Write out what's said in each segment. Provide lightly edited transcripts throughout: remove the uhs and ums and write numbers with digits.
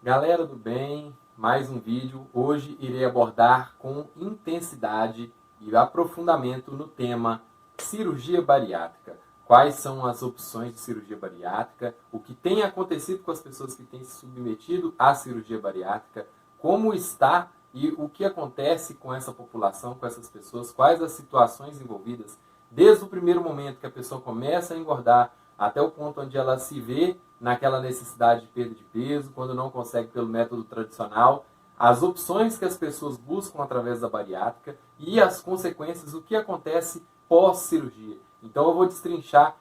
Galera do bem, mais um vídeo. Hoje irei abordar com intensidade e aprofundamento no tema cirurgia bariátrica. Quais são as opções de cirurgia bariátrica, o que tem acontecido com as pessoas que têm se submetido à cirurgia bariátrica, como está e o que acontece com essa população, com essas pessoas, quais as situações envolvidas, desde o primeiro momento que a pessoa começa a engordar até o ponto onde ela se vê naquela necessidade de perda de peso, quando não consegue pelo método tradicional, as opções que as pessoas buscam através da bariátrica e as consequências, o que acontece pós-cirurgia. Então eu vou destrinchar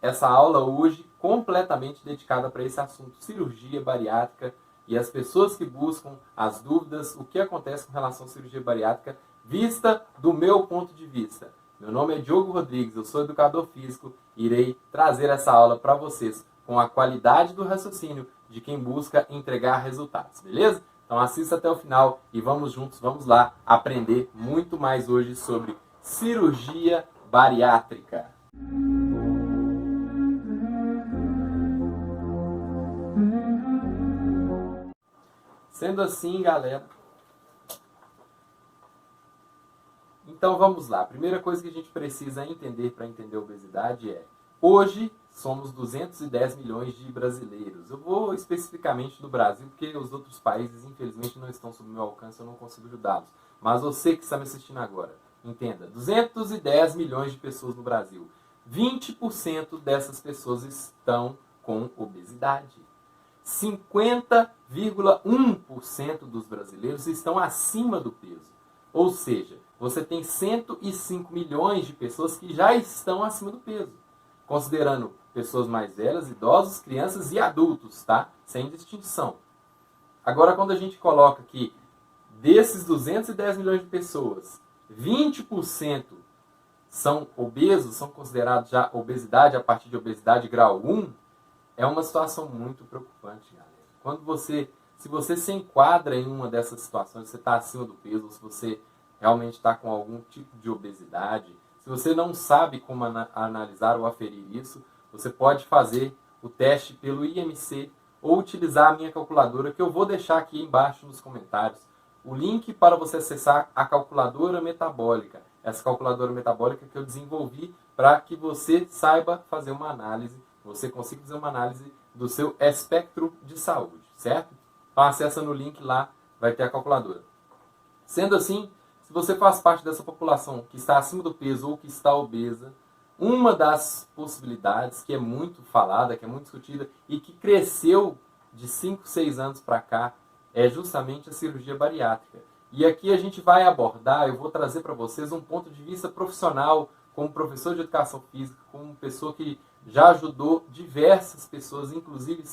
essa aula hoje completamente dedicada para esse assunto, cirurgia bariátrica, e as pessoas que buscam as dúvidas, o que acontece com relação à cirurgia bariátrica, vista do meu ponto de vista. Meu nome é Diogo Rodrigues, eu sou educador físico e irei trazer essa aula para vocês com a qualidade do raciocínio de quem busca entregar resultados, beleza? Então assista até o final e vamos juntos, vamos lá aprender muito mais hoje sobre cirurgia bariátrica. Sendo assim, galera, então vamos lá. A primeira coisa que a gente precisa entender para entender a obesidade é: hoje somos 210 milhões de brasileiros. Eu vou especificamente do Brasil, porque os outros países, infelizmente, não estão sob meu alcance, eu não consigo ajudá-los. Mas você que está me assistindo agora, entenda, 210 milhões de pessoas no Brasil. 20% dessas pessoas estão com obesidade. 50,1% dos brasileiros estão acima do peso. Ou seja, você tem 105 milhões de pessoas que já estão acima do peso, considerando pessoas mais velhas, idosos, crianças e adultos, tá? Sem distinção. Agora, quando a gente coloca que desses 210 milhões de pessoas, 20% são obesos, são considerados já obesidade a partir de obesidade grau 1, é uma situação muito preocupante, galera. Se você se enquadra em uma dessas situações, você está acima do peso, ou se você realmente está com algum tipo de obesidade, se você não sabe como analisar ou aferir isso, você pode fazer o teste pelo IMC ou utilizar a minha calculadora, que eu vou deixar aqui embaixo nos comentários o link para você acessar a calculadora metabólica. Essa calculadora metabólica que eu desenvolvi para que você saiba fazer uma análise, você consiga fazer uma análise do seu espectro de saúde, certo? Então acessa no link lá, vai ter a calculadora. Sendo assim, se você faz parte dessa população que está acima do peso ou que está obesa, uma das possibilidades que é muito falada, que é muito discutida e que cresceu de 5, 6 anos para cá é justamente a cirurgia bariátrica. E aqui a gente vai abordar, eu vou trazer para vocês um ponto de vista profissional, como professor de educação física, como pessoa que já ajudou diversas pessoas, inclusive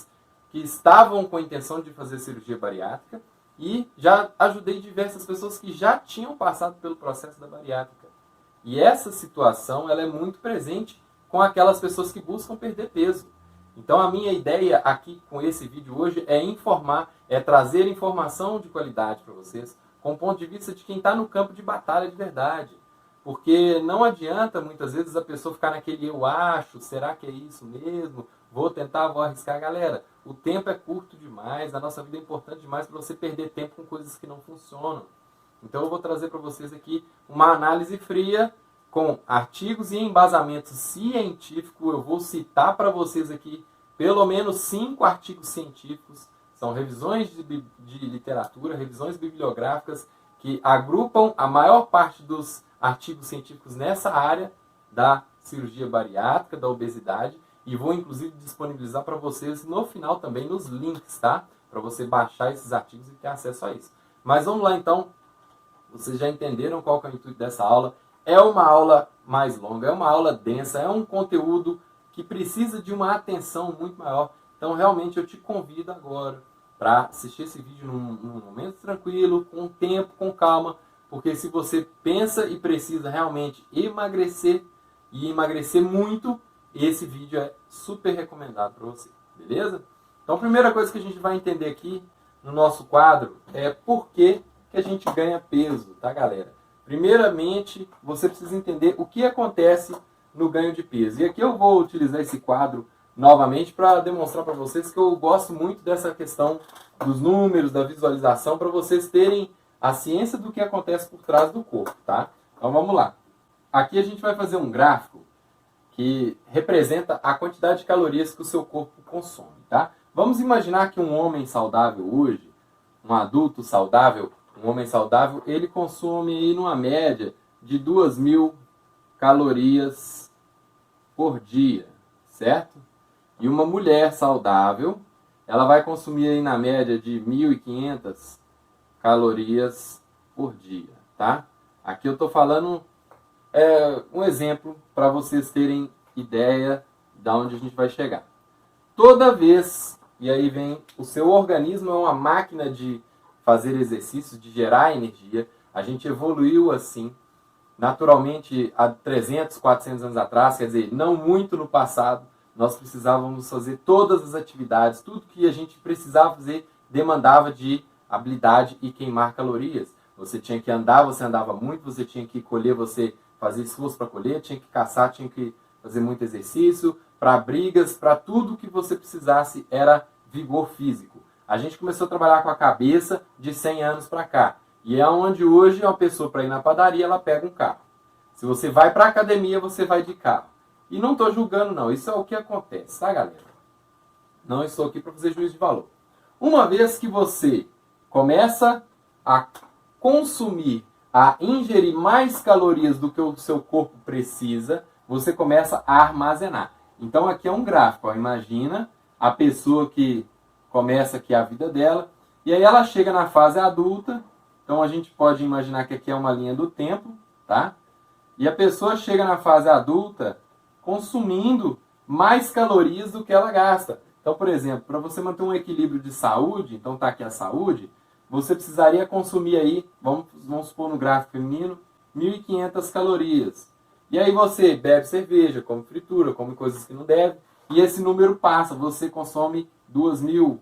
que estavam com a intenção de fazer cirurgia bariátrica, e já ajudei diversas pessoas que já tinham passado pelo processo da bariátrica. E essa situação ela é muito presente com aquelas pessoas que buscam perder peso. Então a minha ideia aqui com esse vídeo hoje é informar, é trazer informação de qualidade para vocês, com o ponto de vista de quem está no campo de batalha de verdade. Porque não adianta muitas vezes a pessoa ficar naquele eu acho, será que é isso mesmo? Vou tentar, vou arriscar. Galera, o tempo é curto demais, a nossa vida é importante demais para você perder tempo com coisas que não funcionam. Então eu vou trazer para vocês aqui uma análise fria com artigos e embasamento científico. Eu vou citar para vocês aqui pelo menos 5 artigos científicos. São revisões de literatura, revisões bibliográficas que agrupam a maior parte dos artigos científicos nessa área da cirurgia bariátrica, da obesidade, e vou inclusive disponibilizar para vocês no final também nos links, tá? Para você baixar esses artigos e ter acesso a isso. Mas vamos lá então, vocês já entenderam qual que é o intuito dessa aula. É uma aula mais longa, é uma aula densa, é um conteúdo que precisa de uma atenção muito maior. Então realmente eu te convido agora para assistir esse vídeo num momento tranquilo, com tempo, com calma, porque se você pensa e precisa realmente emagrecer, e emagrecer muito, esse vídeo é super recomendado para você, beleza? Então a primeira coisa que a gente vai entender aqui no nosso quadro é por que a gente ganha peso, tá, galera? Primeiramente, você precisa entender o que acontece no ganho de peso. E aqui eu vou utilizar esse quadro novamente para demonstrar para vocês que eu gosto muito dessa questão dos números, da visualização, para vocês terem a ciência do que acontece por trás do corpo, tá? Então vamos lá. Aqui a gente vai fazer um gráfico que representa a quantidade de calorias que o seu corpo consome, tá? Vamos imaginar que um homem saudável hoje, um adulto saudável, um homem saudável, ele consome aí numa média de 2.000 calorias por dia, certo? E uma mulher saudável, ela vai consumir aí na média de 1.500 calorias por dia, tá? Aqui eu estou falando um exemplo para vocês terem ideia de onde a gente vai chegar. Toda vez, e aí vem, o seu organismo é uma máquina de fazer exercícios, de gerar energia. A gente evoluiu assim, naturalmente, há 300, 400 anos atrás, quer dizer, não muito no passado, nós precisávamos fazer todas as atividades, tudo que a gente precisava fazer demandava de habilidade e queimar calorias. Você tinha que andar, você andava muito, você tinha que colher, você fazia esforço para colher, tinha que caçar, tinha que fazer muito exercício, para brigas, para tudo que você precisasse era vigor físico. A gente começou a trabalhar com a cabeça de 100 anos para cá. E é onde hoje uma pessoa para ir na padaria, ela pega um carro. Se você vai para a academia, você vai de carro. E não estou julgando não, isso é o que acontece, tá galera? Não estou aqui para fazer juízo de valor. Uma vez que você começa a consumir, a ingerir mais calorias do que o seu corpo precisa, você começa a armazenar. Então aqui é um gráfico, ó. Imagina a pessoa que começa aqui a vida dela, e aí ela chega na fase adulta, então a gente pode imaginar que aqui é uma linha do tempo, tá? E a pessoa chega na fase adulta consumindo mais calorias do que ela gasta. Então, por exemplo, para você manter um equilíbrio de saúde, então tá aqui a saúde, você precisaria consumir aí, vamos supor no gráfico feminino, 1.500 calorias. E aí você bebe cerveja, come fritura, come coisas que não deve, e esse número passa, você consome 2.000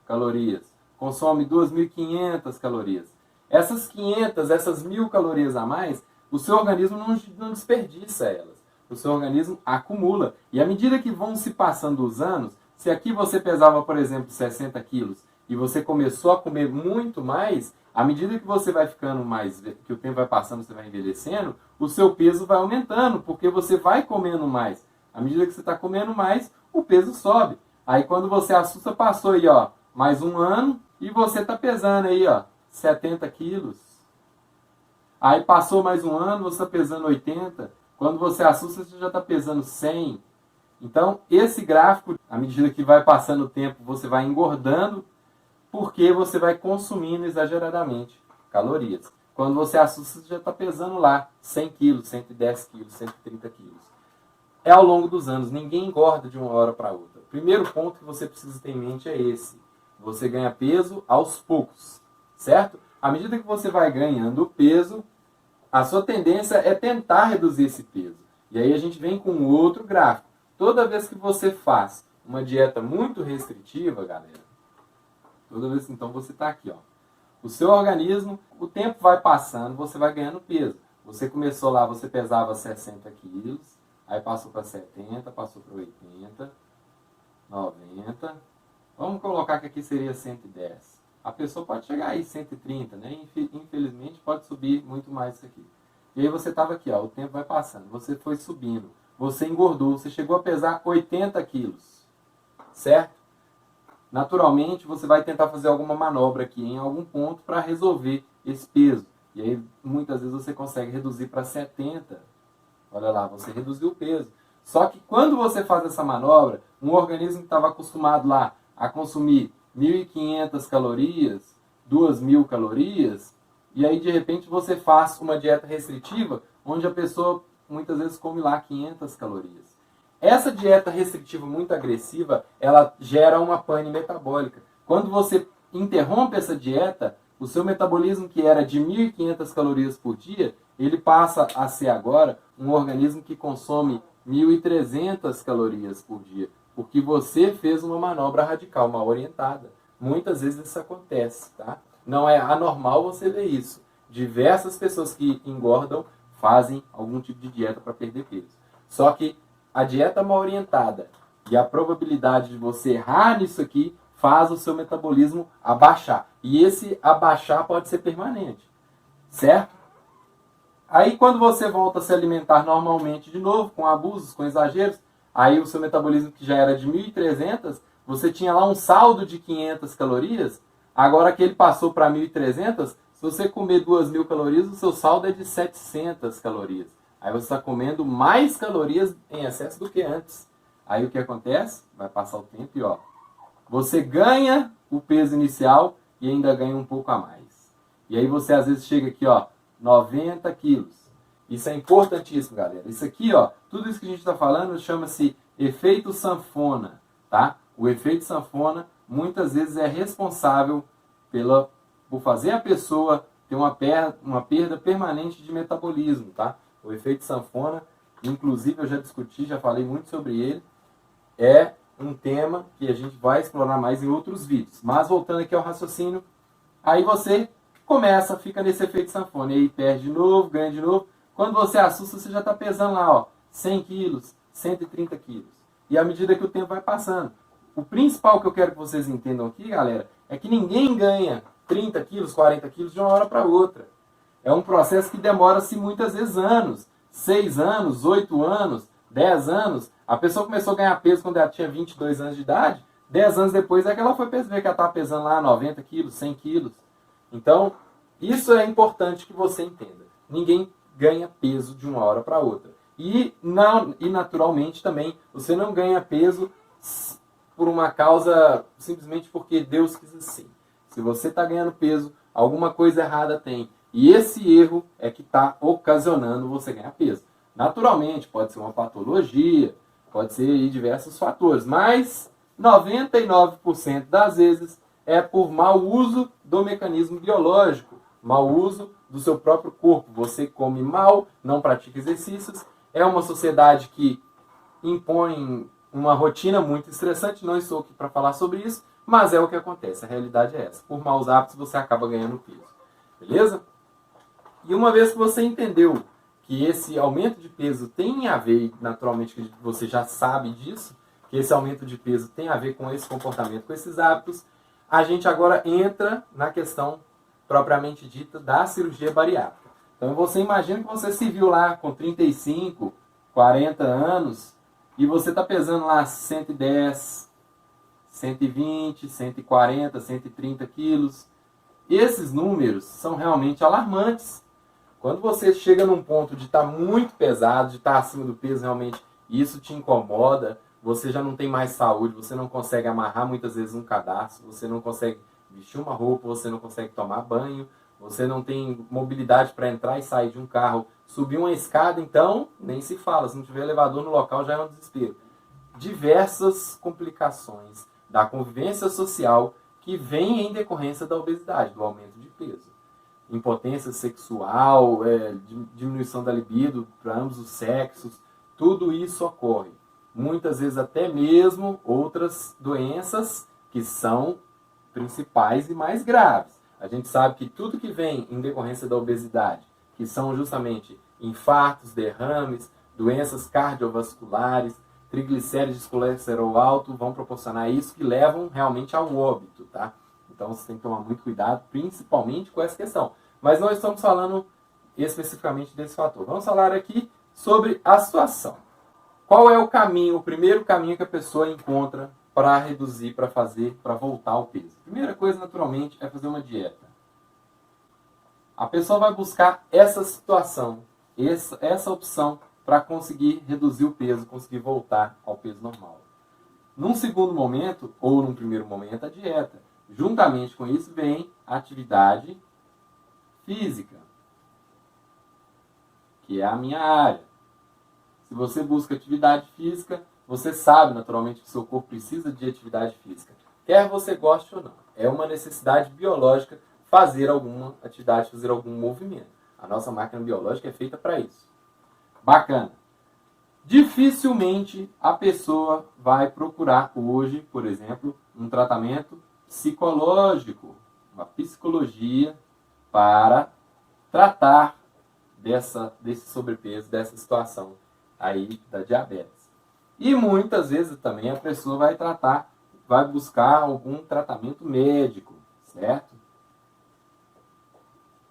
calorias, consome 2.500 calorias. Essas 500, essas 1.000 calorias a mais, o seu organismo não desperdiça elas. O seu organismo acumula. E à medida que vão se passando os anos, se aqui você pesava, por exemplo, 60 quilos, e você começou a comer muito mais, à medida que você vai ficando mais, que o tempo vai passando, você vai envelhecendo, o seu peso vai aumentando, porque você vai comendo mais. À medida que você está comendo mais, o peso sobe. Aí quando você assusta, passou aí, ó, mais um ano, e você está pesando aí, ó, 70 quilos. Aí passou mais um ano, você está pesando 80. Quando você assusta, você já está pesando 100. Então, esse gráfico, à medida que vai passando o tempo, você vai engordando, porque você vai consumindo exageradamente calorias. Quando você assusta, você já está pesando lá 100 quilos, 110 quilos, 130 quilos. É ao longo dos anos, ninguém engorda de uma hora para outra. O primeiro ponto que você precisa ter em mente é esse. Você ganha peso aos poucos, certo? À medida que você vai ganhando peso, a sua tendência é tentar reduzir esse peso. E aí a gente vem com outro gráfico. Toda vez que você faz uma dieta muito restritiva, galera, toda vez, então você está aqui, ó. O seu organismo, o tempo vai passando, você vai ganhando peso. Você começou lá, você pesava 60 quilos, aí passou para 70, passou para 80, 90. Vamos colocar que aqui seria 110. A pessoa pode chegar aí 130, né? Infelizmente pode subir muito mais isso aqui. E aí você estava aqui, ó, o tempo vai passando, você foi subindo, você engordou, você chegou a pesar 80 quilos, certo? Naturalmente, você vai tentar fazer alguma manobra aqui em algum ponto para resolver esse peso. E aí, muitas vezes, você consegue reduzir para 70. Olha lá, você reduziu o peso. Só que quando você faz essa manobra, um organismo que estava acostumado lá a consumir 1.500 calorias, 2.000 calorias, e aí, de repente, você faz uma dieta restritiva, onde a pessoa, muitas vezes, come lá 500 calorias. Essa dieta restritiva muito agressiva, ela gera uma pane metabólica. Quando você interrompe essa dieta, o seu metabolismo, que era de 1.500 calorias por dia, ele passa a ser agora um organismo que consome 1.300 calorias por dia, porque você fez uma manobra radical, mal orientada. Muitas vezes isso acontece, tá? Não é anormal você ver isso. Diversas pessoas que engordam fazem algum tipo de dieta para perder peso. Só que a dieta mal orientada E a probabilidade de você errar nisso aqui faz o seu metabolismo abaixar. E esse abaixar pode ser permanente, certo? Aí quando você volta a se alimentar normalmente de novo, com abusos, com exageros, aí o seu metabolismo que já era de 1.300, você tinha lá um saldo de 500 calorias, agora que ele passou para 1.300, se você comer 2.000 calorias, o seu saldo é de 700 calorias. Aí você está comendo mais calorias em excesso do que antes. Aí o que acontece? Vai passar o tempo e ó, você ganha o peso inicial e ainda ganha um pouco a mais. E aí você às vezes chega aqui, ó, 90 quilos. Isso é importantíssimo, galera. Isso aqui, ó, tudo isso que a gente está falando chama-se efeito sanfona, tá? O efeito sanfona muitas vezes é responsável por fazer a pessoa ter uma perda permanente de metabolismo, tá? O efeito sanfona, inclusive eu já discuti, já falei muito sobre ele, é um tema que a gente vai explorar mais em outros vídeos. Mas voltando aqui ao raciocínio, aí você começa, fica nesse efeito sanfona, e aí perde de novo, ganha de novo. Quando você assusta, você já está pesando lá, ó, 100 quilos, 130 quilos. E à medida que o tempo vai passando, o principal que eu quero que vocês entendam aqui, galera, é que ninguém ganha 30 quilos, 40 quilos de uma hora para outra. É um processo que demora-se muitas vezes anos, 6 anos, 8 anos, 10 anos. A pessoa começou a ganhar peso quando ela tinha 22 anos de idade, 10 anos depois é que ela foi perceber que ela estava pesando lá 90 quilos, 100 quilos. Então, isso é importante que você entenda. Ninguém ganha peso de uma hora para outra. E naturalmente também, você não ganha peso por uma causa simplesmente porque Deus quis assim. Se você está ganhando peso, alguma coisa errada tem. E esse erro é que está ocasionando você ganhar peso. Naturalmente, pode ser uma patologia, pode ser aí diversos fatores, mas 99% das vezes é por mau uso do mecanismo biológico, mau uso do seu próprio corpo. Você come mal, não pratica exercícios, é uma sociedade que impõe uma rotina muito estressante, não estou aqui para falar sobre isso, mas é o que acontece, a realidade é essa. Por maus hábitos você acaba ganhando peso, beleza? E uma vez que você entendeu que esse aumento de peso tem a ver, naturalmente que você já sabe disso, que esse aumento de peso tem a ver com esse comportamento, com esses hábitos, a gente agora entra na questão propriamente dita da cirurgia bariátrica. Então você imagina que você se viu lá com 35, 40 anos e você está pesando lá 110, 120, 140, 130 quilos. Esses números são realmente alarmantes. Quando você chega num ponto de estar muito pesado, de estar acima do peso, realmente isso te incomoda, você já não tem mais saúde, você não consegue amarrar muitas vezes um cadarço, você não consegue vestir uma roupa, você não consegue tomar banho, você não tem mobilidade para entrar e sair de um carro, subir uma escada, então nem se fala, se não tiver elevador no local já é um desespero. Diversas complicações da convivência social que vêm em decorrência da obesidade, do aumento de peso. Impotência sexual, diminuição da libido para ambos os sexos, tudo isso ocorre. Muitas vezes até mesmo outras doenças que são principais e mais graves. A gente sabe que tudo que vem em decorrência da obesidade, que são justamente infartos, derrames, doenças cardiovasculares, triglicérides, colesterol alto, vão proporcionar isso, que levam realmente ao óbito, tá? Então você tem que tomar muito cuidado, principalmente com essa questão. Mas nós estamos falando especificamente desse fator. Vamos falar aqui sobre a situação. Qual é o caminho, o primeiro caminho que a pessoa encontra para reduzir, para voltar ao peso? Primeira coisa, naturalmente, é fazer uma dieta. A pessoa vai buscar essa situação, essa opção para conseguir reduzir o peso, conseguir voltar ao peso normal. Num segundo momento, ou num primeiro momento, a dieta. Juntamente com isso vem a atividade física, que é a minha área. Se você busca atividade física, você sabe naturalmente que o seu corpo precisa de atividade física. Quer você goste ou não. É uma necessidade biológica fazer alguma atividade, fazer algum movimento. A nossa máquina biológica é feita para isso. Bacana. Dificilmente a pessoa vai procurar hoje, por exemplo, um tratamento psicológico, uma psicologia para tratar desse sobrepeso, dessa situação aí da diabetes. E muitas vezes também a pessoa vai buscar algum tratamento médico, certo?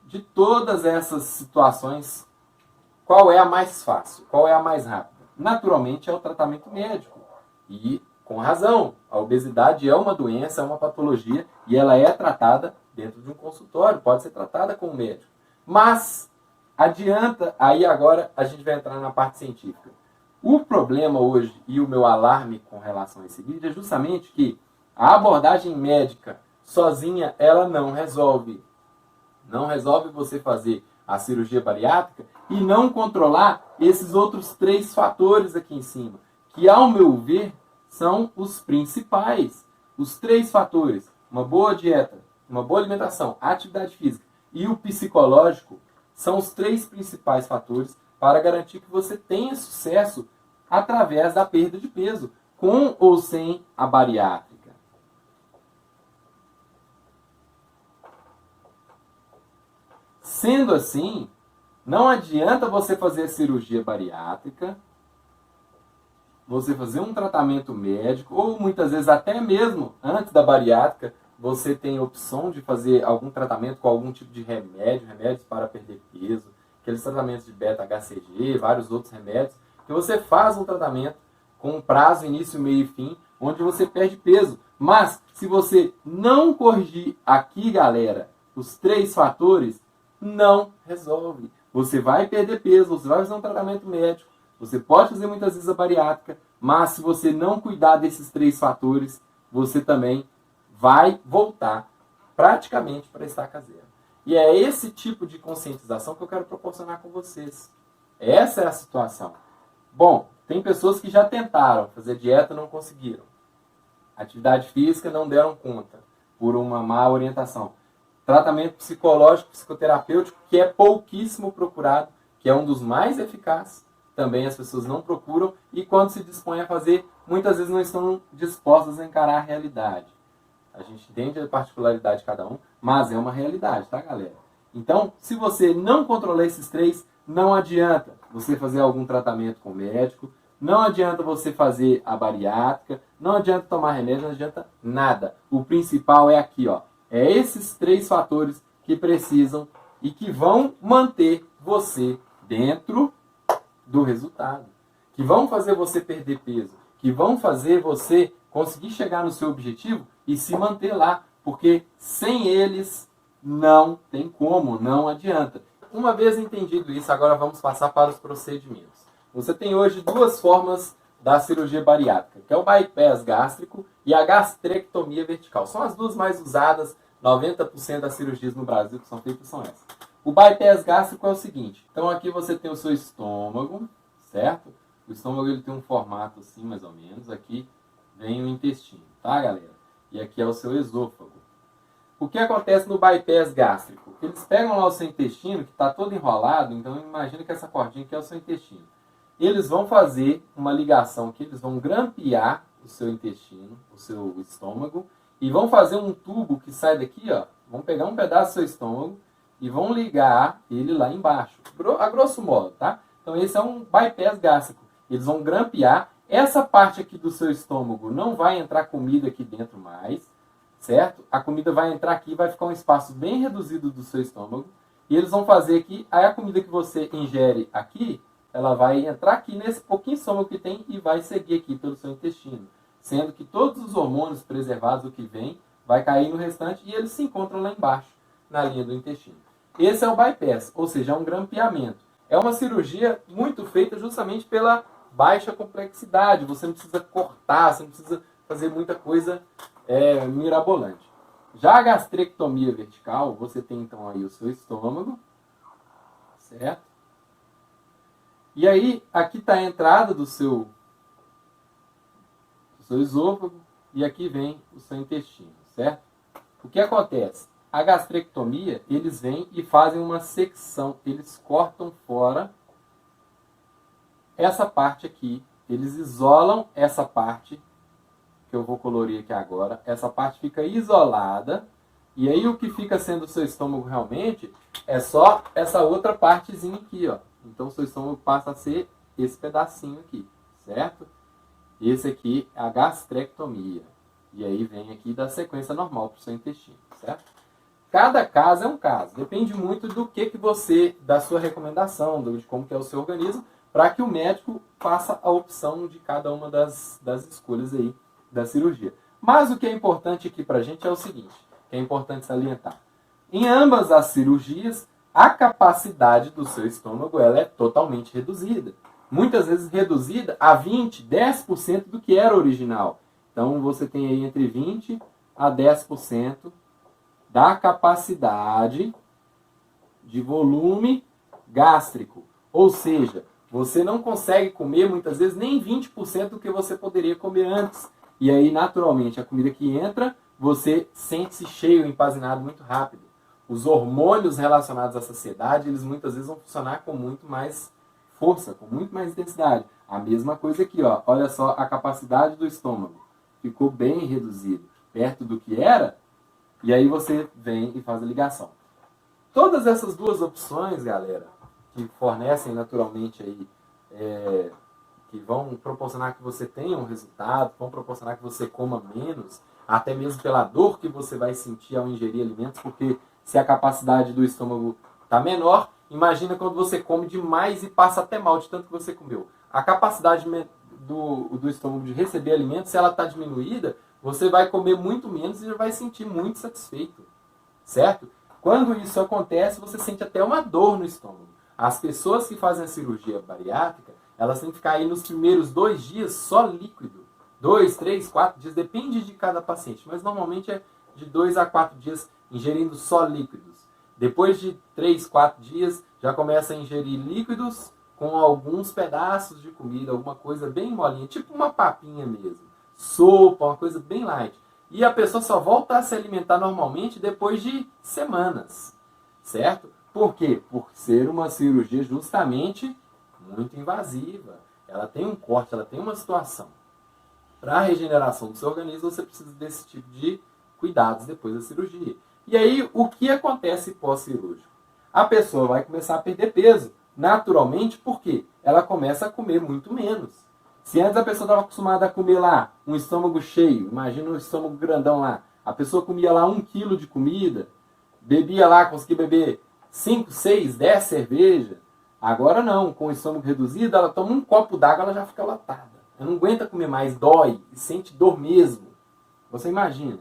De todas essas situações, qual é a mais fácil? Qual é a mais rápida? Naturalmente é o tratamento médico. E com razão, a obesidade é uma doença, é uma patologia e ela é tratada dentro de um consultório, pode ser tratada com um médico. Mas adianta, aí agora a gente vai entrar na parte científica. O problema hoje e o meu alarme com relação a esse vídeo é justamente que a abordagem médica sozinha ela não resolve. Não resolve você fazer a cirurgia bariátrica e não controlar esses outros 3 fatores aqui em cima, que ao meu ver são os principais. Os 3 fatores, uma boa dieta, uma boa alimentação, atividade física e o psicológico, são os 3 principais fatores para garantir que você tenha sucesso através da perda de peso, com ou sem a bariátrica. Sendo assim, não adianta você fazer a cirurgia bariátrica, você fazer um tratamento médico, ou muitas vezes até mesmo antes da bariátrica, você tem a opção de fazer algum tratamento com algum tipo de remédios para perder peso, aqueles tratamentos de beta-HCG, vários outros remédios, que você faz um tratamento com um prazo, início, meio e fim, onde você perde peso. Mas, se você não corrigir aqui, galera, os 3 fatores, não resolve. Você vai perder peso, você vai fazer um tratamento médico, você pode fazer muitas vezes a bariátrica, mas se você não cuidar desses 3 fatores, você também vai voltar praticamente para a estaca zero. E é esse tipo de conscientização que eu quero proporcionar com vocês. Essa é a situação. Bom, tem pessoas que já tentaram fazer dieta e não conseguiram. Atividade física não deram conta por uma má orientação. Tratamento psicológico, psicoterapêutico, que é pouquíssimo procurado, que é um dos mais eficazes, também as pessoas não procuram e quando se dispõem a fazer, muitas vezes não estão dispostas a encarar a realidade. A gente entende a particularidade de cada um, mas é uma realidade, tá, galera? Então, se você não controlar esses 3, não adianta você fazer algum tratamento com o médico, não adianta você fazer a bariátrica, não adianta tomar remédio, não adianta nada. O principal é aqui, ó. É esses 3 fatores que precisam e que vão manter você dentro do resultado. Que vão fazer você perder peso. Que vão fazer você conseguir chegar no seu objetivo e se manter lá. Porque sem eles não tem como, não adianta. Uma vez entendido isso, agora vamos passar para os procedimentos. Você tem hoje 2 formas da cirurgia bariátrica, que é o bypass gástrico e a gastrectomia vertical. São as 2 mais usadas, 90% das cirurgias no Brasil que são feitas são essas. O bypass gástrico é o seguinte, então aqui você tem o seu estômago, certo? O estômago ele tem um formato assim, mais ou menos, aqui vem o intestino, tá, galera? E aqui é o seu esôfago. O que acontece no bypass gástrico? Eles pegam lá o seu intestino, que está todo enrolado, então imagina que essa cordinha aqui é o seu intestino. Eles vão fazer uma ligação aqui, eles vão grampear o seu intestino, o seu estômago, e vão fazer um tubo que sai daqui, ó. Vão pegar um pedaço do seu estômago e vão ligar ele lá embaixo. A grosso modo, tá? Então esse é um bypass gástrico. Eles vão grampear. Essa parte aqui do seu estômago não vai entrar comida aqui dentro mais, certo? A comida vai entrar aqui, vai ficar um espaço bem reduzido do seu estômago. E eles vão fazer aqui, aí a comida que você ingere aqui, ela vai entrar aqui nesse pouquinho estômago que tem e vai seguir aqui pelo seu intestino. Sendo que todos os hormônios preservados, o que vem, vai cair no restante e eles se encontram lá embaixo, na linha do intestino. Esse é o bypass, ou seja, é um grampeamento. É uma cirurgia muito feita justamente pela baixa complexidade. Você não precisa cortar, você não precisa fazer muita coisa mirabolante. Já a gastrectomia vertical, você tem então aí o seu estômago, certo? E aí, aqui está a entrada do seu esôfago e aqui vem o seu intestino, certo? O que acontece? A gastrectomia, eles vêm e fazem uma secção, eles cortam fora essa parte aqui, eles isolam essa parte, que eu vou colorir aqui agora, essa parte fica isolada, e aí o que fica sendo o seu estômago realmente é só essa outra partezinha aqui, ó. Então o seu estômago passa a ser esse pedacinho aqui, certo? Esse aqui é a gastrectomia. E aí vem aqui da sequência normal para o seu intestino, certo? Cada caso é um caso. Depende muito do que você, da sua recomendação, de como que é o seu organismo, para que o médico faça a opção de cada uma das escolhas aí da cirurgia. Mas o que é importante aqui para a gente é o seguinte, que é importante salientar. Em ambas as cirurgias, a capacidade do seu estômago ela é totalmente reduzida. Muitas vezes reduzida a 20, 10% do que era original. Então, você tem aí entre 20 a 10% da capacidade de volume gástrico. Ou seja, você não consegue comer, muitas vezes, nem 20% do que você poderia comer antes. E aí, naturalmente, a comida que entra, você sente-se cheio, empazinado muito rápido. Os hormônios relacionados à saciedade, eles muitas vezes vão funcionar com muito mais força, com muito mais intensidade. A mesma coisa aqui, ó. Olha só a capacidade do estômago. Ficou bem reduzido, perto do que era, e aí você vem e faz a ligação. Todas essas duas opções, galera, que fornecem naturalmente aí, que vão proporcionar que você tenha um resultado, vão proporcionar que você coma menos, até mesmo pela dor que você vai sentir ao ingerir alimentos, porque se a capacidade do estômago está menor, imagina quando você come demais e passa até mal de tanto que você comeu. A capacidade do estômago de receber alimentos, se ela está diminuída, você vai comer muito menos e já vai sentir muito satisfeito, certo? Quando isso acontece, você sente até uma dor no estômago. As pessoas que fazem a cirurgia bariátrica, elas têm que ficar aí nos primeiros 2 dias só líquido. 2, 3, 4 dias, depende de cada paciente, mas normalmente é de 2 a 4 dias ingerindo só líquidos. Depois de 3, 4 dias, já começa a ingerir líquidos com alguns pedaços de comida, alguma coisa bem molinha, tipo uma papinha mesmo. Sopa, uma coisa bem light. E a pessoa só volta a se alimentar normalmente depois de semanas, certo? Por quê? Por ser uma cirurgia justamente muito invasiva. Ela tem um corte, ela tem uma situação. Para a regeneração do seu organismo, você precisa desse tipo de cuidados depois da cirurgia. E aí, o que acontece pós-cirúrgico? A pessoa vai começar a perder peso, naturalmente, porque ela começa a comer muito menos. Se antes a pessoa estava acostumada a comer lá um estômago cheio, imagina um estômago grandão lá, a pessoa comia lá 1 quilo de comida, bebia lá, conseguia beber 5, 6, 10 cerveja. Agora não, com o estômago reduzido, ela toma um copo d'água, ela já fica lotada. Ela não aguenta comer mais, dói e sente dor mesmo. Você imagina.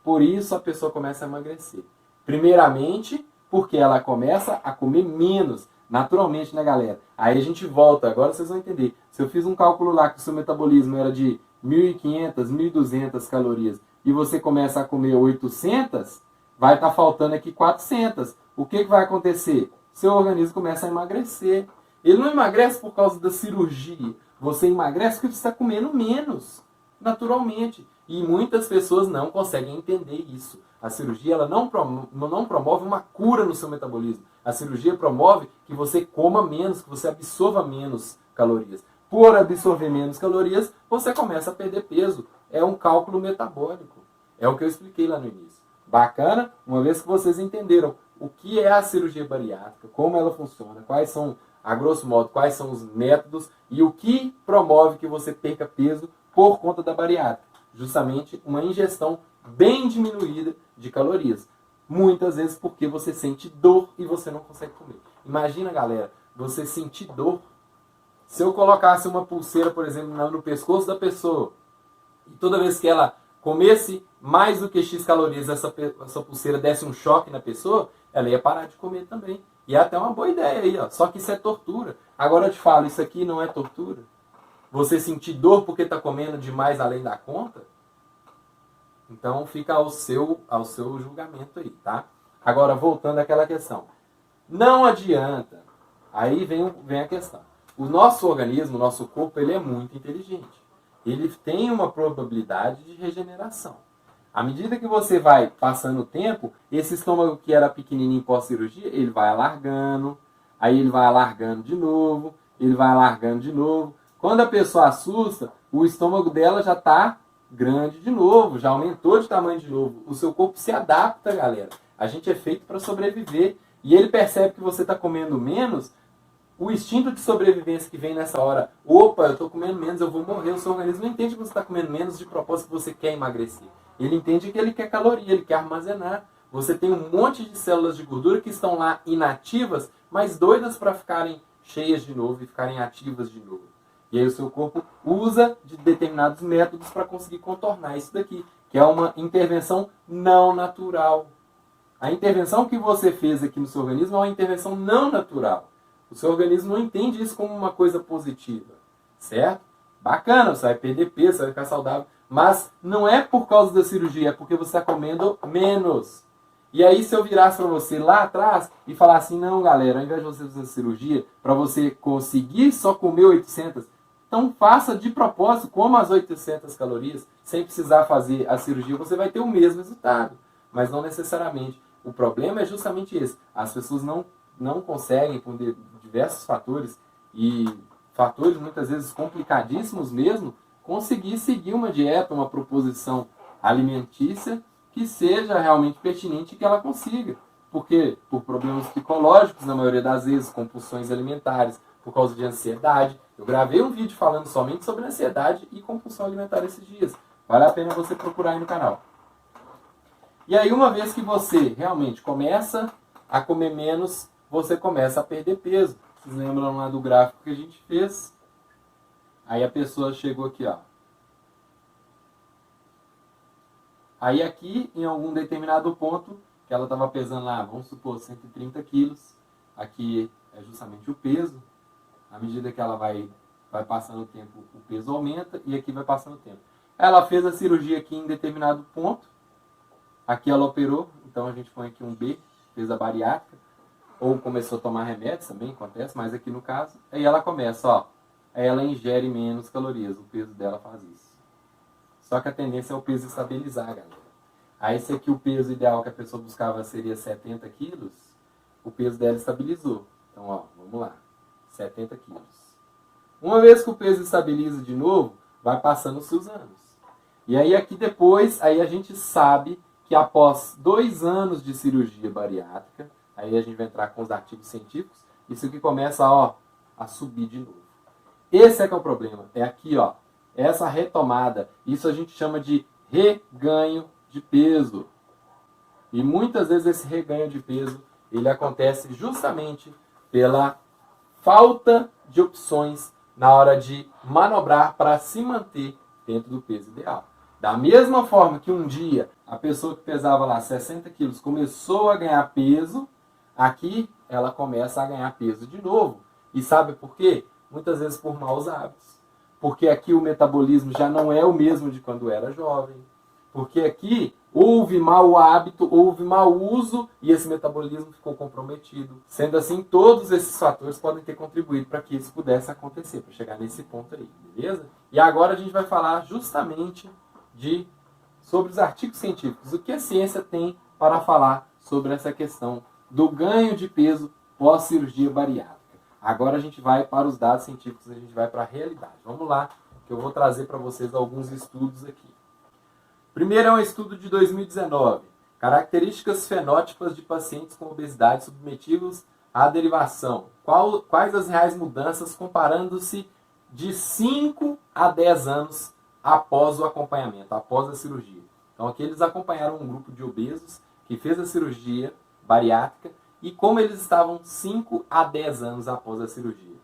Por isso a pessoa começa a emagrecer. Primeiramente, porque ela começa a comer menos. Naturalmente, né, galera? Aí a gente volta, agora vocês vão entender. Se eu fiz um cálculo lá que o seu metabolismo era de 1.500, 1.200 calorias e você começa a comer 800, vai estar faltando aqui 400. O que vai acontecer? Seu organismo começa a emagrecer. Ele não emagrece por causa da cirurgia. Você emagrece porque você está comendo menos, naturalmente. E muitas pessoas não conseguem entender isso. A cirurgia ela não promove uma cura no seu metabolismo. A cirurgia promove que você coma menos, que você absorva menos calorias. Por absorver menos calorias, você começa a perder peso. É um cálculo metabólico. É o que eu expliquei lá no início. Bacana? Uma vez que vocês entenderam o que é a cirurgia bariátrica, como ela funciona, quais são, a grosso modo, quais são os métodos e o que promove que você perca peso por conta da bariátrica. Justamente uma ingestão bem diminuída de calorias. Muitas vezes porque você sente dor e você não consegue comer. Imagina, galera, você sentir dor. Se eu colocasse uma pulseira, por exemplo, no pescoço da pessoa, e toda vez que ela comesse mais do que X calorias, essa pulseira desse um choque na pessoa, ela ia parar de comer também. E é até uma boa ideia aí, ó. Só que isso é tortura. Agora eu te falo, isso aqui não é tortura? Você sentir dor porque está comendo demais além da conta? Então fica ao seu julgamento aí, tá? Agora, voltando àquela questão. Não adianta. Aí vem a questão. O nosso organismo, o nosso corpo, ele é muito inteligente. Ele tem uma probabilidade de regeneração. À medida que você vai passando o tempo, esse estômago que era pequenininho pós-cirurgia, ele vai alargando, aí ele vai alargando de novo, ele vai alargando de novo. Quando a pessoa assusta, o estômago dela já está grande de novo, já aumentou de tamanho de novo. O seu corpo se adapta, galera. A gente é feito para sobreviver. E ele percebe que você está comendo menos, O instinto de sobrevivência que vem nessa hora, opa, eu estou comendo menos, eu vou morrer, o seu organismo não entende que você está comendo menos de propósito, que você quer emagrecer. Ele entende que ele quer caloria, ele quer armazenar. Você tem um monte de células de gordura que estão lá inativas, mas doidas para ficarem cheias de novo e ficarem ativas de novo. E aí o seu corpo usa de determinados métodos para conseguir contornar isso daqui, que é uma intervenção não natural. A intervenção que você fez aqui no seu organismo é uma intervenção não natural. O seu organismo não entende isso como uma coisa positiva, certo? Bacana, você vai perder peso, você vai ficar saudável, mas não é por causa da cirurgia, é porque você está comendo menos. E aí se eu virasse para você lá atrás e falar assim, não galera, ao invés de você fazer a cirurgia, para você conseguir só comer 800, então faça de propósito, coma as 800 calorias, sem precisar fazer a cirurgia, você vai ter o mesmo resultado. Mas não necessariamente. O problema é justamente esse. As pessoas não conseguem, por diversos fatores, e fatores muitas vezes complicadíssimos mesmo, conseguir seguir uma dieta, uma proposição alimentícia que seja realmente pertinente e que ela consiga. Porque por problemas psicológicos, na maioria das vezes, compulsões alimentares, por causa de ansiedade. Eu gravei um vídeo falando somente sobre ansiedade e compulsão alimentar esses dias. Vale a pena você procurar aí no canal. E aí, uma vez que você realmente começa a comer menos, você começa a perder peso. Vocês lembram lá do gráfico que a gente fez? Aí a pessoa chegou aqui, ó. Aí aqui, em algum determinado ponto, que ela estava pesando lá, vamos supor, 130 quilos. Aqui é justamente o peso. À medida que ela vai passando o tempo, o peso aumenta e aqui vai passando o tempo. Ela fez a cirurgia aqui em determinado ponto. Aqui ela operou, então a gente põe aqui um B, fez a bariátrica. Ou começou a tomar remédios também, acontece, mas aqui no caso. Aí ela começa, ó. Aí ela ingere menos calorias, o peso dela faz isso. Só que a tendência é o peso estabilizar, galera. Aí esse aqui, o peso ideal que a pessoa buscava seria 70 quilos, o peso dela estabilizou. Então, ó, vamos lá. 70 quilos. Uma vez que o peso estabiliza de novo, vai passando os seus anos. E aí aqui depois, aí a gente sabe que após 2 anos de cirurgia bariátrica, aí a gente vai entrar com os artigos científicos, isso aqui começa, ó, a subir de novo. Esse é que é o problema. É aqui, ó, essa retomada. Isso a gente chama de reganho de peso. E muitas vezes esse reganho de peso, ele acontece justamente pela falta de opções na hora de manobrar para se manter dentro do peso ideal. Da mesma forma que um dia a pessoa que pesava lá 60 quilos começou a ganhar peso, aqui ela começa a ganhar peso de novo. E sabe por quê? Muitas vezes por maus hábitos. Porque aqui o metabolismo já não é o mesmo de quando era jovem. Porque aqui houve mau hábito, houve mau uso e esse metabolismo ficou comprometido. Sendo assim, todos esses fatores podem ter contribuído para que isso pudesse acontecer, para chegar nesse ponto aí, beleza? E agora a gente vai falar justamente sobre os artigos científicos. O que a ciência tem para falar sobre essa questão do ganho de peso pós-cirurgia bariátrica. Agora a gente vai para os dados científicos, a gente vai para a realidade. Vamos lá, que eu vou trazer para vocês alguns estudos aqui. Primeiro é um estudo de 2019. Características fenótipas de pacientes com obesidade submetidos à derivação. Quais as reais mudanças comparando-se de 5 a 10 anos após o acompanhamento, após a cirurgia. Então aqui eles acompanharam um grupo de obesos que fez a cirurgia bariátrica e como eles estavam 5 a 10 anos após a cirurgia.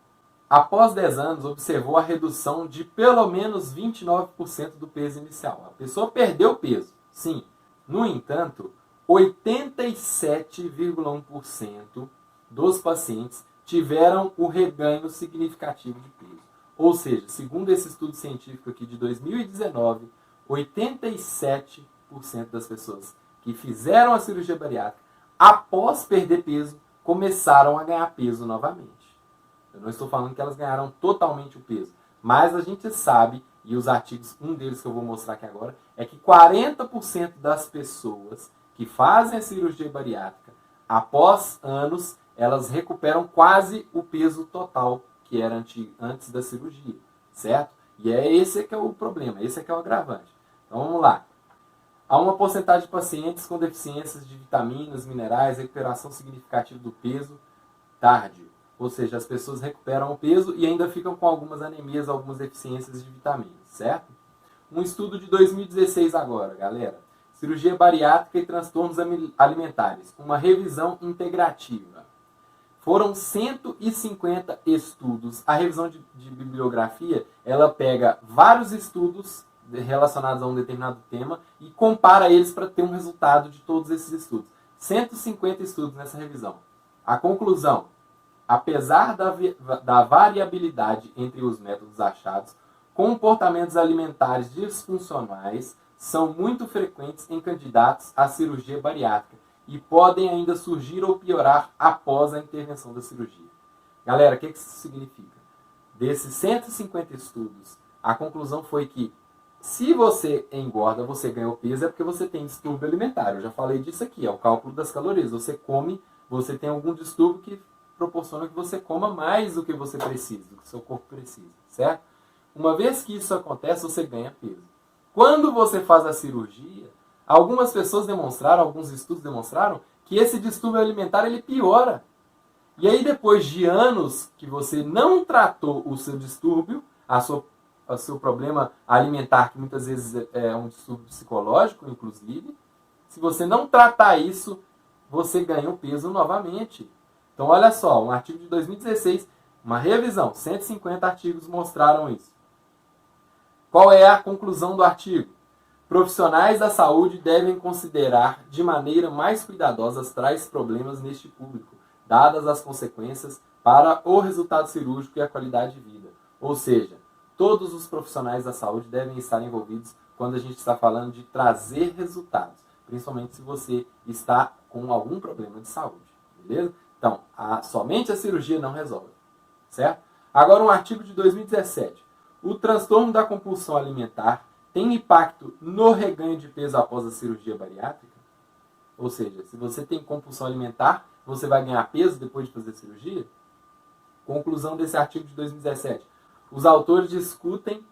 Após 10 anos, observou a redução de pelo menos 29% do peso inicial. A pessoa perdeu peso, sim. No entanto, 87,1% dos pacientes tiveram o reganho significativo de peso. Ou seja, segundo esse estudo científico aqui de 2019, 87% das pessoas que fizeram a cirurgia bariátrica, após perder peso, começaram a ganhar peso novamente. Eu não estou falando que elas ganharam totalmente o peso, mas a gente sabe, e os artigos, um deles que eu vou mostrar aqui agora, é que 40% das pessoas que fazem a cirurgia bariátrica, após anos, elas recuperam quase o peso total que era antes da cirurgia, certo? E é esse que é o problema, esse que é o agravante. Então vamos lá. Há uma porcentagem de pacientes com deficiências de vitaminas, minerais, recuperação significativa do peso tardio. ou seja, as pessoas recuperam o peso e ainda ficam com algumas anemias, algumas deficiências de vitaminas, certo? Um estudo de 2016 agora, galera. Cirurgia bariátrica e transtornos alimentares. Uma revisão integrativa. Foram 150 estudos. A revisão de bibliografia, ela pega vários estudos relacionados a um determinado tema e compara eles para ter um resultado de todos esses estudos. 150 estudos nessa revisão. A conclusão: apesar da variabilidade entre os métodos achados, comportamentos alimentares disfuncionais são muito frequentes em candidatos à cirurgia bariátrica e podem ainda surgir ou piorar após a intervenção da cirurgia. Galera, o que isso significa? Desses 150 estudos, a conclusão foi que se você engorda, você ganha peso, é porque você tem distúrbio alimentar. Eu já falei disso aqui, é o cálculo das calorias. Você come, você tem algum distúrbio que proporciona que você coma mais do que você precisa, do que o seu corpo precisa, certo? Uma vez que isso acontece, você ganha peso. Quando você faz a cirurgia, algumas pessoas demonstraram, alguns estudos demonstraram, que esse distúrbio alimentar ele piora. E aí depois de anos que você não tratou o seu distúrbio, o seu problema alimentar, que muitas vezes é um distúrbio psicológico, inclusive, se você não tratar isso, você ganha o peso novamente. Então olha só, um artigo de 2016, uma revisão, 150 artigos mostraram isso. Qual é a conclusão do artigo? Profissionais da saúde devem considerar de maneira mais cuidadosa tais problemas neste público, dadas as consequências para o resultado cirúrgico e a qualidade de vida. Ou seja, todos os profissionais da saúde devem estar envolvidos quando a gente está falando de trazer resultados, principalmente se você está com algum problema de saúde, beleza? Então, somente a cirurgia não resolve, certo? Agora um artigo de 2017. O transtorno da compulsão alimentar tem impacto no reganho de peso após a cirurgia bariátrica? Ou seja, se você tem compulsão alimentar, você vai ganhar peso depois de fazer a cirurgia? Conclusão desse artigo de 2017. Os autores discutem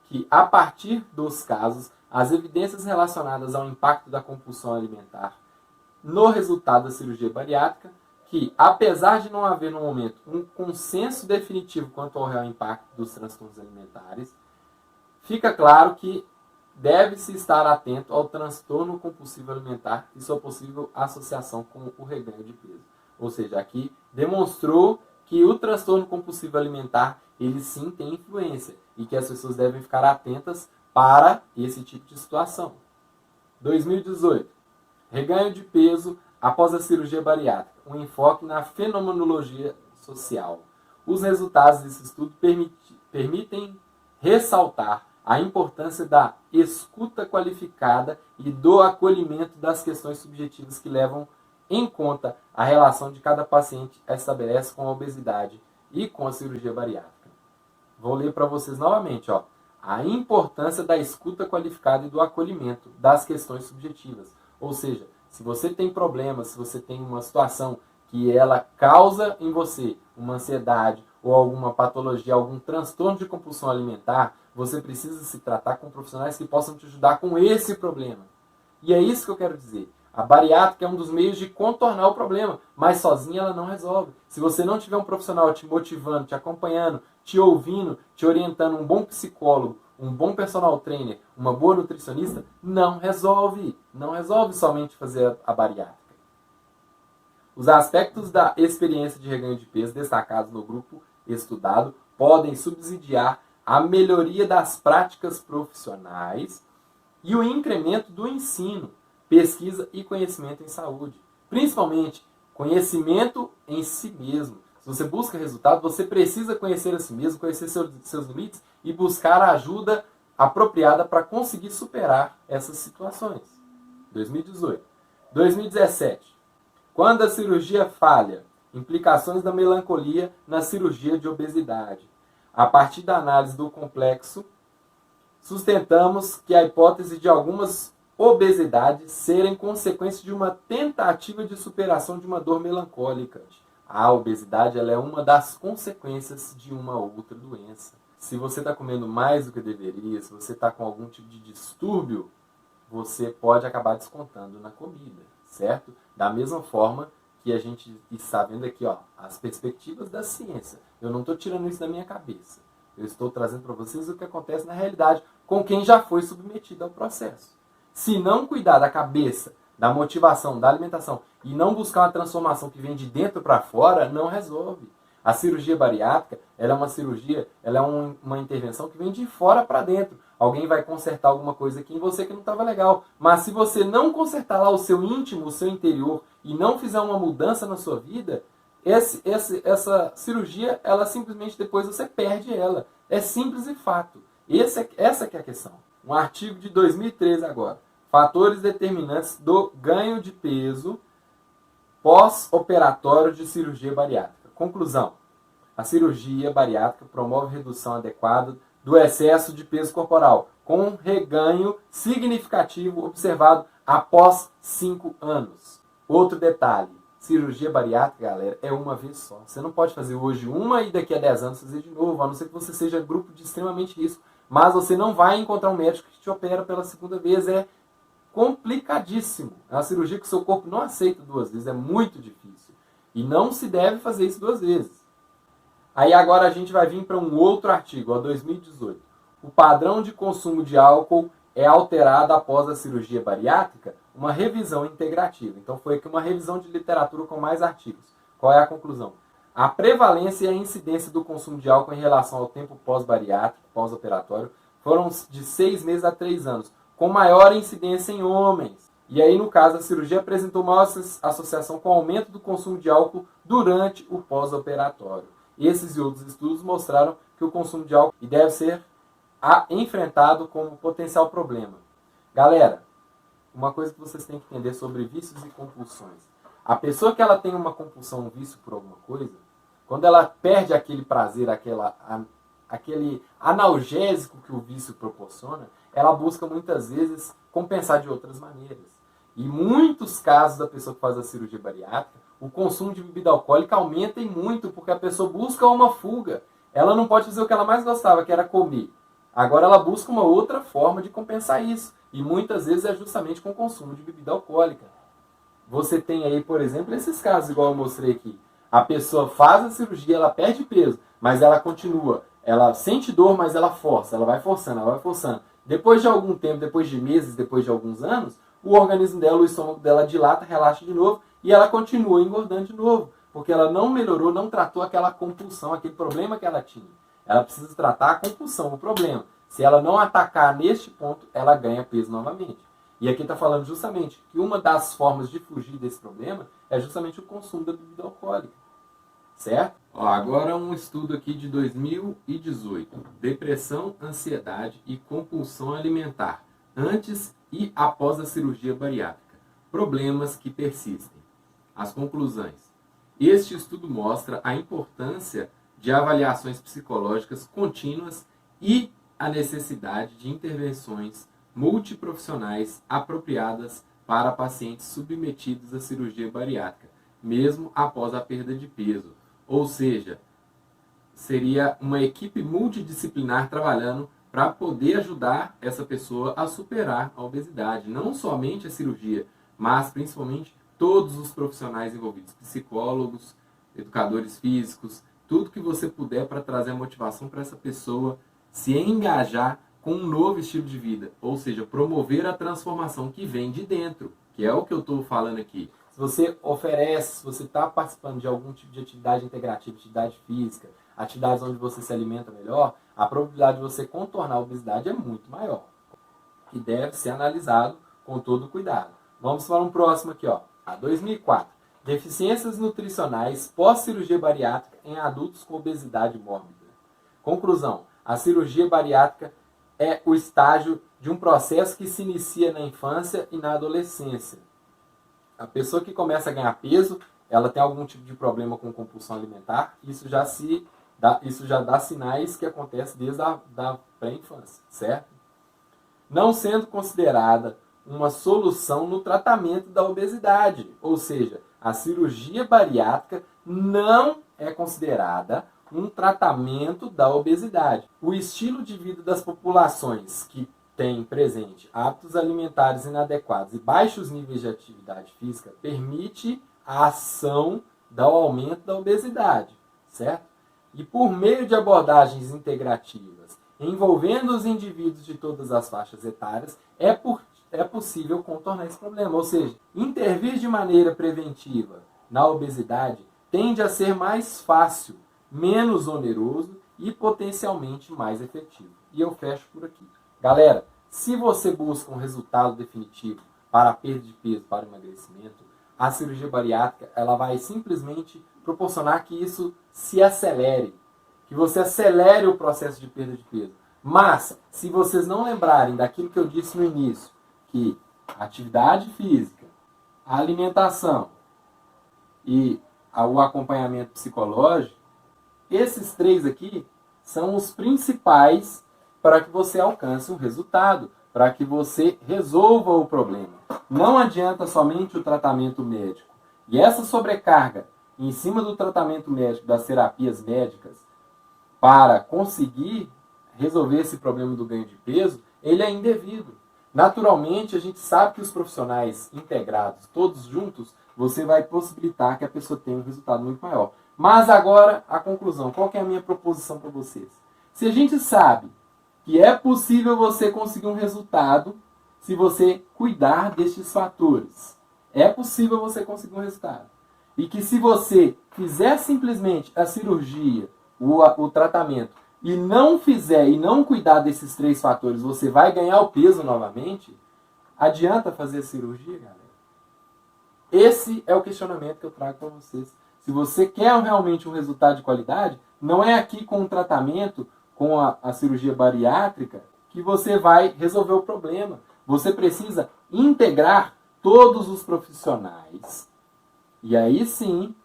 que, a partir dos casos, as evidências relacionadas ao impacto da compulsão alimentar no resultado da cirurgia bariátrica, que, apesar de não haver no momento um consenso definitivo quanto ao real impacto dos transtornos alimentares, fica claro que deve-se estar atento ao transtorno compulsivo alimentar e sua possível associação com o reganho de peso. Ou seja, aqui demonstrou que o transtorno compulsivo alimentar, ele sim tem influência e que as pessoas devem ficar atentas para esse tipo de situação. 2018. Reganho de peso após a cirurgia bariátrica. Um enfoque na fenomenologia social. Os resultados desse estudo permitem ressaltar a importância da escuta qualificada e do acolhimento das questões subjetivas que levam em conta a relação de cada paciente estabelece com a obesidade e com a cirurgia bariátrica. Vou ler para vocês novamente. A importância da escuta qualificada e do acolhimento das questões subjetivas. Ou seja, se você tem problemas, se você tem uma situação que ela causa em você uma ansiedade ou alguma patologia, algum transtorno de compulsão alimentar, você precisa se tratar com profissionais que possam te ajudar com esse problema. E é isso que eu quero dizer. A bariátrica é um dos meios de contornar o problema, mas sozinha ela não resolve. Se você não tiver um profissional te motivando, te acompanhando, te ouvindo, te orientando, um bom psicólogo, um bom personal trainer, uma boa nutricionista, não resolve. Não resolve somente fazer a bariátrica. Os aspectos da experiência de reganho de peso destacados no grupo estudado podem subsidiar a melhoria das práticas profissionais e o incremento do ensino, pesquisa e conhecimento em saúde. Principalmente, conhecimento em si mesmo. Se você busca resultado, você precisa conhecer a si mesmo, conhecer seus limites e buscar a ajuda apropriada para conseguir superar essas situações. 2018. 2017. Quando a cirurgia falha, implicações da melancolia na cirurgia de obesidade. A partir da análise do complexo, sustentamos que a hipótese de algumas obesidades serem consequência de uma tentativa de superação de uma dor melancólica. A obesidade ela é uma das consequências de uma outra doença. Se você está comendo mais do que deveria, se você está com algum tipo de distúrbio, você pode acabar descontando na comida, certo? Da mesma forma que a gente está vendo aqui, ó, as perspectivas da ciência. Eu não estou tirando isso da minha cabeça. Eu estou trazendo para vocês o que acontece na realidade com quem já foi submetido ao processo. Se não cuidar da cabeça, da motivação, da alimentação e não buscar uma transformação que vem de dentro para fora, não resolve. A cirurgia bariátrica, ela é uma cirurgia, ela é uma intervenção que vem de fora para dentro. Alguém vai consertar alguma coisa aqui em você que não estava legal. Mas se você não consertar lá o seu íntimo, o seu interior, e não fizer uma mudança na sua vida, essa cirurgia, ela simplesmente depois você perde ela. É simples e fato. Essa que é a questão. Um artigo de 2013 agora. Fatores determinantes do ganho de peso pós-operatório de cirurgia bariátrica. Conclusão. A cirurgia bariátrica promove redução adequada do excesso de peso corporal, com reganho significativo observado após 5 anos. Outro detalhe. Cirurgia bariátrica, galera, é uma vez só. Você não pode fazer hoje uma e daqui a 10 anos fazer de novo, a não ser que você seja grupo de extremamente risco. Mas você não vai encontrar um médico que te opera pela segunda vez. É complicadíssimo. É uma cirurgia que o seu corpo não aceita 2 vezes. É muito difícil. E não se deve fazer isso 2 vezes. Aí agora a gente vai vir para um outro artigo, 2018. O padrão de consumo de álcool é alterado após a cirurgia bariátrica? Uma revisão integrativa. Então foi aqui uma revisão de literatura com mais artigos. Qual é a conclusão? A prevalência e a incidência do consumo de álcool em relação ao tempo pós-bariátrico, pós-operatório, foram de 6 meses a 3 anos, com maior incidência em homens. E aí, no caso, a cirurgia apresentou maior associação com o aumento do consumo de álcool durante o pós-operatório. Esses e outros estudos mostraram que o consumo de álcool deve ser enfrentado como potencial problema. Galera, uma coisa que vocês têm que entender sobre vícios e compulsões. A pessoa que ela tem uma compulsão, um vício por alguma coisa, quando ela perde aquele prazer, aquele analgésico que o vício proporciona, ela busca muitas vezes compensar de outras maneiras. E muitos casos da pessoa que faz a cirurgia bariátrica, o consumo de bebida alcoólica aumenta e muito, porque a pessoa busca uma fuga. Ela não pode fazer o que ela mais gostava, que era comer. Agora ela busca uma outra forma de compensar isso. E muitas vezes é justamente com o consumo de bebida alcoólica. Você tem aí, por exemplo, esses casos, igual eu mostrei aqui. A pessoa faz a cirurgia, ela perde peso, mas ela continua. Ela sente dor, mas ela força. Ela vai forçando, ela vai forçando. Depois de algum tempo, depois de meses, depois de alguns anos, o organismo dela, o estômago dela dilata, relaxa de novo e ela continua engordando de novo. Porque ela não melhorou, não tratou aquela compulsão, aquele problema que ela tinha. Ela precisa tratar a compulsão, o problema. Se ela não atacar neste ponto, ela ganha peso novamente. E aqui está falando justamente que uma das formas de fugir desse problema é justamente o consumo da bebida alcoólica. Certo? Ó, agora um estudo aqui de 2018. Depressão, ansiedade e compulsão alimentar. Antes e após a cirurgia bariátrica. Problemas que persistem. As conclusões. Este estudo mostra a importância de avaliações psicológicas contínuas e a necessidade de intervenções multiprofissionais apropriadas para pacientes submetidos à cirurgia bariátrica, mesmo após a perda de peso. Ou seja, seria uma equipe multidisciplinar trabalhando para poder ajudar essa pessoa a superar a obesidade. Não somente a cirurgia, mas principalmente todos os profissionais envolvidos, psicólogos, educadores físicos, tudo que você puder para trazer a motivação para essa pessoa se engajar com um novo estilo de vida, ou seja, promover a transformação que vem de dentro, que é o que eu estou falando aqui. Se você oferece, se você está participando de algum tipo de atividade integrativa, atividade física, atividades onde você se alimenta melhor, a probabilidade de você contornar a obesidade é muito maior. E deve ser analisado com todo cuidado. Vamos para um próximo aqui, ó. 2004. Deficiências nutricionais pós-cirurgia bariátrica em adultos com obesidade mórbida. Conclusão. A cirurgia bariátrica é o estágio de um processo que se inicia na infância e na adolescência. A pessoa que começa a ganhar peso, ela tem algum tipo de problema com compulsão alimentar, isso já dá sinais que acontece desde a pré-infância, certo? Não sendo considerada uma solução no tratamento da obesidade, ou seja, a cirurgia bariátrica não é considerada um tratamento da obesidade. O estilo de vida das populações que têm presente hábitos alimentares inadequados e baixos níveis de atividade física permite a ação do aumento da obesidade, certo? E por meio de abordagens integrativas, envolvendo os indivíduos de todas as faixas etárias, é possível contornar esse problema. Ou seja, intervir de maneira preventiva na obesidade tende a ser mais fácil, menos oneroso e potencialmente mais efetivo. E eu fecho por aqui. Galera, se você busca um resultado definitivo para a perda de peso, para o emagrecimento, a cirurgia bariátrica ela vai simplesmente proporcionar que isso se acelere, que você acelere o processo de perda de peso. Mas, se vocês não lembrarem daquilo que eu disse no início, que a atividade física, a alimentação e o acompanhamento psicológico, esses 3 aqui são os principais para que você alcance um resultado, para que você resolva o problema. Não adianta somente o tratamento médico. E essa sobrecarga em cima do tratamento médico, das terapias médicas, para conseguir resolver esse problema do ganho de peso, ele é indevido. Naturalmente, a gente sabe que os profissionais integrados, todos juntos, você vai possibilitar que a pessoa tenha um resultado muito maior. Mas agora, a conclusão. Qual que é a minha proposição para vocês? Se a gente sabe que é possível você conseguir um resultado se você cuidar destes fatores, é possível você conseguir um resultado. E que se você fizer simplesmente a cirurgia, o tratamento, e não fizer e não cuidar desses 3 fatores, você vai ganhar o peso novamente, adianta fazer a cirurgia, galera? Esse é o questionamento que eu trago para vocês. Se você quer realmente um resultado de qualidade, não é aqui com o tratamento, com a cirurgia bariátrica, que você vai resolver o problema. Você precisa integrar todos os profissionais. E aí sim,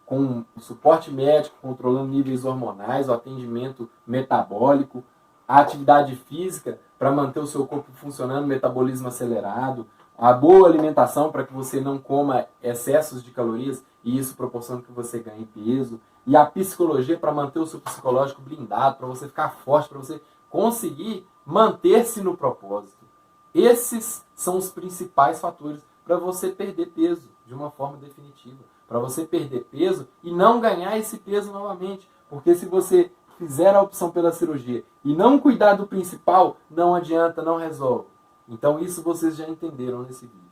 com o suporte médico, controlando níveis hormonais, o atendimento metabólico, a atividade física para manter o seu corpo funcionando, metabolismo acelerado, a boa alimentação para que você não coma excessos de calorias e isso proporciona que você ganhe peso, e a psicologia para manter o seu psicológico blindado, para você ficar forte, para você conseguir manter-se no propósito. Esses são os principais fatores para você perder peso de uma forma definitiva. Para você perder peso e não ganhar esse peso novamente. Porque se você fizer a opção pela cirurgia e não cuidar do principal, não adianta, não resolve. Então isso vocês já entenderam nesse vídeo.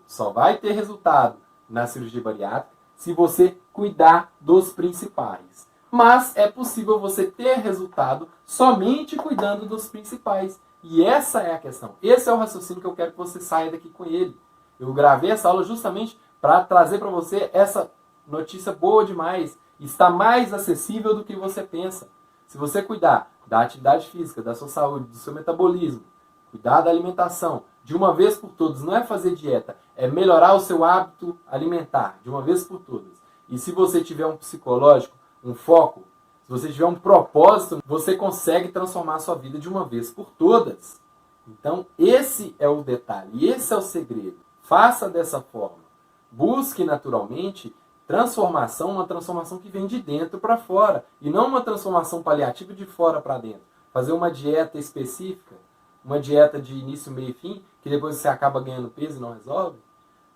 Só vai ter resultado na cirurgia bariátrica se você cuidar dos principais. Mas é possível você ter resultado somente cuidando dos principais. E essa é a questão. Esse é o raciocínio que eu quero que você saia daqui com ele. Eu gravei essa aula justamente para trazer para você essa notícia boa demais. Está mais acessível do que você pensa. Se você cuidar da atividade física, da sua saúde, do seu metabolismo, cuidar da alimentação, de uma vez por todas, não é fazer dieta, é melhorar o seu hábito alimentar, de uma vez por todas. E se você tiver um psicológico, um foco, se você tiver um propósito, você consegue transformar a sua vida de uma vez por todas. Então, esse é o detalhe, esse é o segredo. Faça dessa forma. Busque naturalmente transformação, uma transformação que vem de dentro para fora, e não uma transformação paliativa de fora para dentro. Fazer uma dieta específica, uma dieta de início, meio e fim, que depois você acaba ganhando peso e não resolve.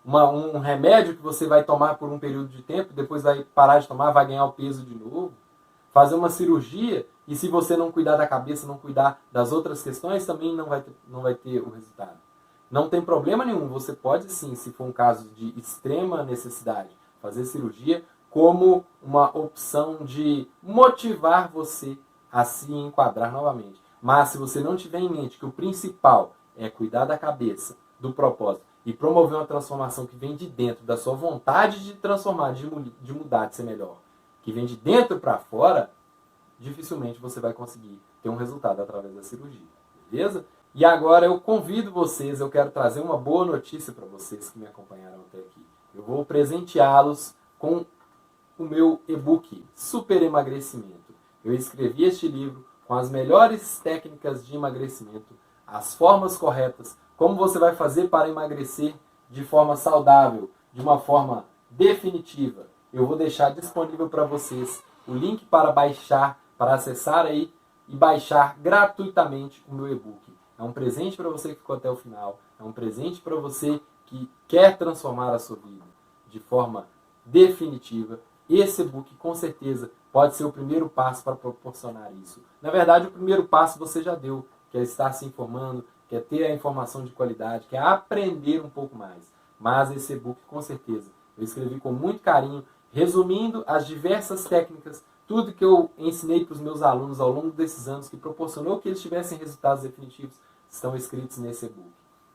Um remédio que você vai tomar por um período de tempo, depois vai parar de tomar, vai ganhar o peso de novo. Fazer uma cirurgia, e se você não cuidar da cabeça, não cuidar das outras questões, também não vai ter o resultado. Não tem problema nenhum, você pode sim, se for um caso de extrema necessidade, fazer cirurgia como uma opção de motivar você a se enquadrar novamente. Mas se você não tiver em mente que o principal é cuidar da cabeça, do propósito, e promover uma transformação que vem de dentro, da sua vontade de transformar, de mudar, de ser melhor, que vem de dentro para fora, dificilmente você vai conseguir ter um resultado através da cirurgia. Beleza? E agora eu convido vocês, eu quero trazer uma boa notícia para vocês que me acompanharam até aqui. Eu vou presenteá-los com o meu e-book Super Emagrecimento. Eu escrevi este livro com as melhores técnicas de emagrecimento, as formas corretas, como você vai fazer para emagrecer de forma saudável, de uma forma definitiva. Eu vou deixar disponível para vocês o link para baixar, para acessar aí e baixar gratuitamente o meu e-book. É um presente para você que ficou até o final, é um presente para você que quer transformar a sua vida de forma definitiva, esse e-book com certeza pode ser o primeiro passo para proporcionar isso. Na verdade, o primeiro passo você já deu, que é estar se informando, que é ter a informação de qualidade, que é aprender um pouco mais. Mas esse e-book, com certeza, eu escrevi com muito carinho, resumindo as diversas técnicas, tudo que eu ensinei para os meus alunos ao longo desses anos, que proporcionou que eles tivessem resultados definitivos, estão escritos nesse e-book.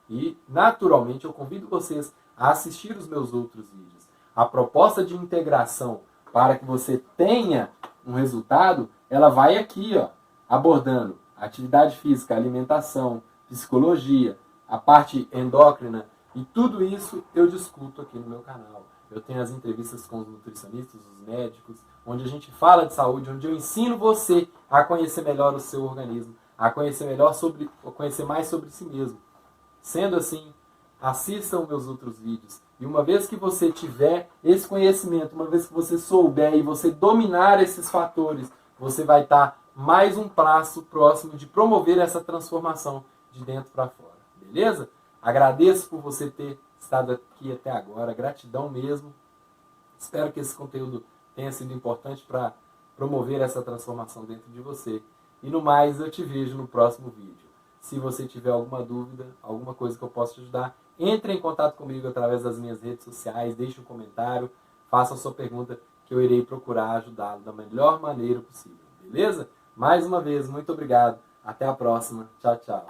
E, naturalmente, eu convido vocês a assistir os meus outros vídeos. A proposta de integração para que você tenha um resultado, ela vai aqui, ó, abordando atividade física, alimentação, psicologia, a parte endócrina, e tudo isso eu discuto aqui no meu canal. Eu tenho as entrevistas com os nutricionistas, os médicos, onde a gente fala de saúde, onde eu ensino você a conhecer melhor o seu organismo, a conhecer mais sobre si mesmo. Sendo assim, assistam meus outros vídeos. E uma vez que você tiver esse conhecimento, uma vez que você souber e você dominar esses fatores, você vai estar mais um passo próximo de promover essa transformação de dentro para fora. Beleza? Agradeço por você ter estado aqui até agora. Gratidão mesmo. Espero que esse conteúdo tenha sido importante para promover essa transformação dentro de você. E no mais, eu te vejo no próximo vídeo. Se você tiver alguma dúvida, alguma coisa que eu possa te ajudar, entre em contato comigo através das minhas redes sociais, deixe um comentário, faça a sua pergunta que eu irei procurar ajudá-lo da melhor maneira possível. Beleza? Mais uma vez, muito obrigado. Até a próxima. Tchau, tchau.